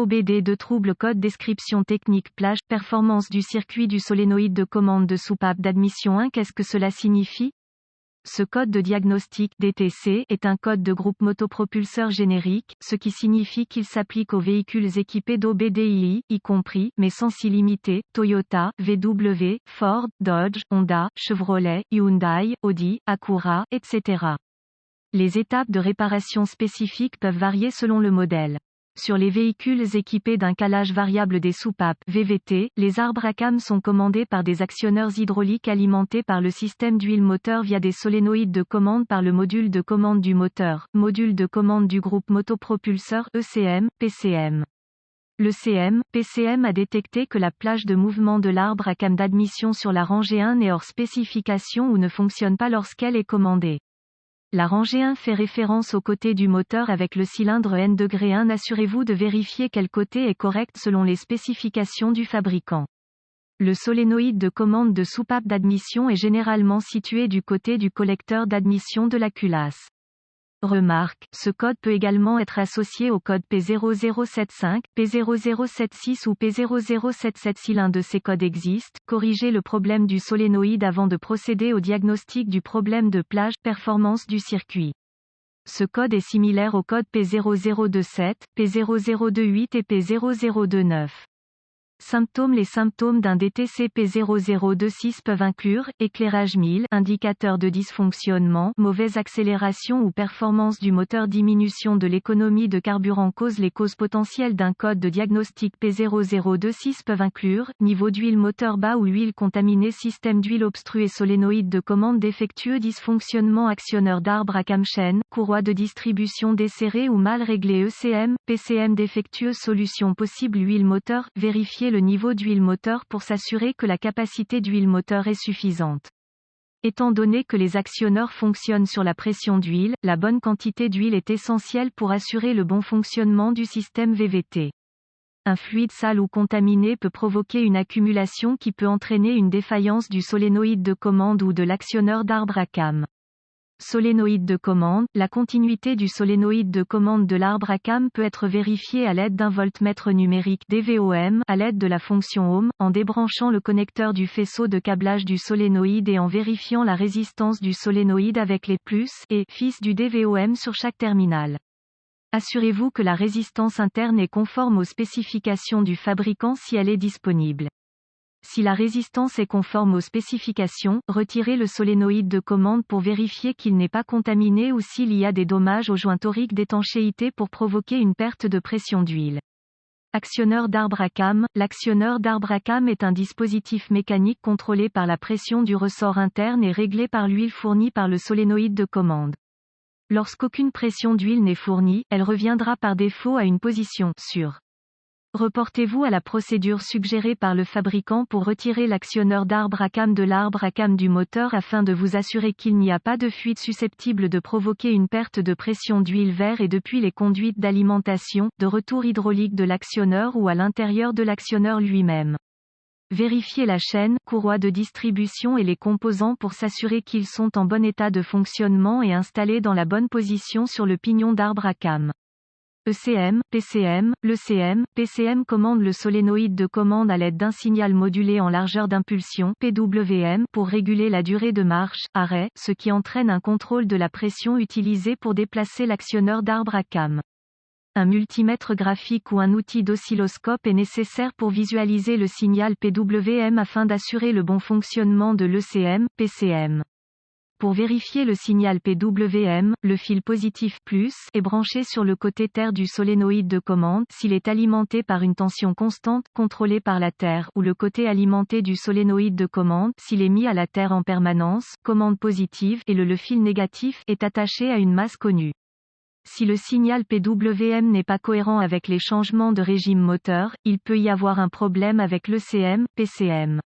OBD de trouble code description technique plage, performance du circuit du solénoïde de commande de soupape d'admission 1. Qu'est-ce que cela signifie? Ce code de diagnostic DTC est un code de groupe motopropulseur générique, ce qui signifie qu'il s'applique aux véhicules équipés d'OBDII, y compris, mais sans s'y limiter, Toyota, VW, Ford, Dodge, Honda, Chevrolet, Hyundai, Audi, Acura, etc. Les étapes de réparation spécifiques peuvent varier selon le modèle. Sur les véhicules équipés d'un calage variable des soupapes VVT, les arbres à cam sont commandés par des actionneurs hydrauliques alimentés par le système d'huile moteur via des solénoïdes de commande par le module de commande du moteur, module de commande du groupe motopropulseur ECM, PCM. L'ECM, PCM a détecté que la plage de mouvement de l'arbre à cam d'admission sur la rangée 1 est hors spécification ou ne fonctionne pas lorsqu'elle est commandée. La rangée 1 fait référence au côté du moteur avec le cylindre N°1. Assurez-vous de vérifier quel côté est correct selon les spécifications du fabricant. Le solénoïde de commande de soupape d'admission est généralement situé du côté du collecteur d'admission de la culasse. Remarque, ce code peut également être associé au code P0075, P0076 ou P0077 si l'un de ces codes existe. Corrigez le problème du solénoïde avant de procéder au diagnostic du problème de plage, performance du circuit. Ce code est similaire au code P0027, P0028 et P0029. Symptômes. Les symptômes d'un DTC P0026 peuvent inclure, éclairage 1000, indicateur de dysfonctionnement, mauvaise accélération ou performance du moteur, diminution de l'économie de carburant. Les causes potentielles d'un code de diagnostic P0026 peuvent inclure, niveau d'huile moteur bas ou huile contaminée, système d'huile obstrué, solénoïde de commande défectueux, dysfonctionnement, actionneur d'arbre à cam, chaîne, courroie de distribution desserrée ou mal réglée, ECM, PCM défectueux, solution possible, huile moteur, vérifier le niveau d'huile moteur pour s'assurer que la capacité d'huile moteur est suffisante. Étant donné que les actionneurs fonctionnent sur la pression d'huile, la bonne quantité d'huile est essentielle pour assurer le bon fonctionnement du système VVT. Un fluide sale ou contaminé peut provoquer une accumulation qui peut entraîner une défaillance du solénoïde de commande ou de l'actionneur d'arbre à cam. Solénoïde de commande. La continuité du solénoïde de commande de l'arbre à cam peut être vérifiée à l'aide d'un voltmètre numérique DVOM, à l'aide de la fonction Ohm, en débranchant le connecteur du faisceau de câblage du solénoïde et en vérifiant la résistance du solénoïde avec les plus et fils du DVOM sur chaque terminal. Assurez-vous que la résistance interne est conforme aux spécifications du fabricant si elle est disponible. Si la résistance est conforme aux spécifications, retirez le solénoïde de commande pour vérifier qu'il n'est pas contaminé ou s'il y a des dommages aux joints toriques d'étanchéité pour provoquer une perte de pression d'huile. Actionneur d'arbre à cam. L'actionneur d'arbre à cam est un dispositif mécanique contrôlé par la pression du ressort interne et réglé par l'huile fournie par le solénoïde de commande. Lorsqu'aucune pression d'huile n'est fournie, elle reviendra par défaut à une position sûre. Reportez-vous à la procédure suggérée par le fabricant pour retirer l'actionneur d'arbre à cam de l'arbre à cam du moteur afin de vous assurer qu'il n'y a pas de fuite susceptible de provoquer une perte de pression d'huile vers et depuis les conduites d'alimentation, de retour hydraulique de l'actionneur ou à l'intérieur de l'actionneur lui-même. Vérifiez la chaîne, courroie de distribution et les composants pour s'assurer qu'ils sont en bon état de fonctionnement et installés dans la bonne position sur le pignon d'arbre à cam. ECM, PCM. L'ECM, PCM commande le solénoïde de commande à l'aide d'un signal modulé en largeur d'impulsion PWM pour réguler la durée de marche, arrêt, ce qui entraîne un contrôle de la pression utilisée pour déplacer l'actionneur d'arbre à cam. Un multimètre graphique ou un outil d'oscilloscope est nécessaire pour visualiser le signal PWM afin d'assurer le bon fonctionnement de l'ECM, PCM. Pour vérifier le signal PWM, le fil positif plus est branché sur le côté terre du solénoïde de commande s'il est alimenté par une tension constante, contrôlée par la terre, ou le côté alimenté du solénoïde de commande s'il est mis à la terre en permanence, commande positive, et le fil négatif est attaché à une masse connue. Si le signal PWM n'est pas cohérent avec les changements de régime moteur, il peut y avoir un problème avec l'ECM, PCM.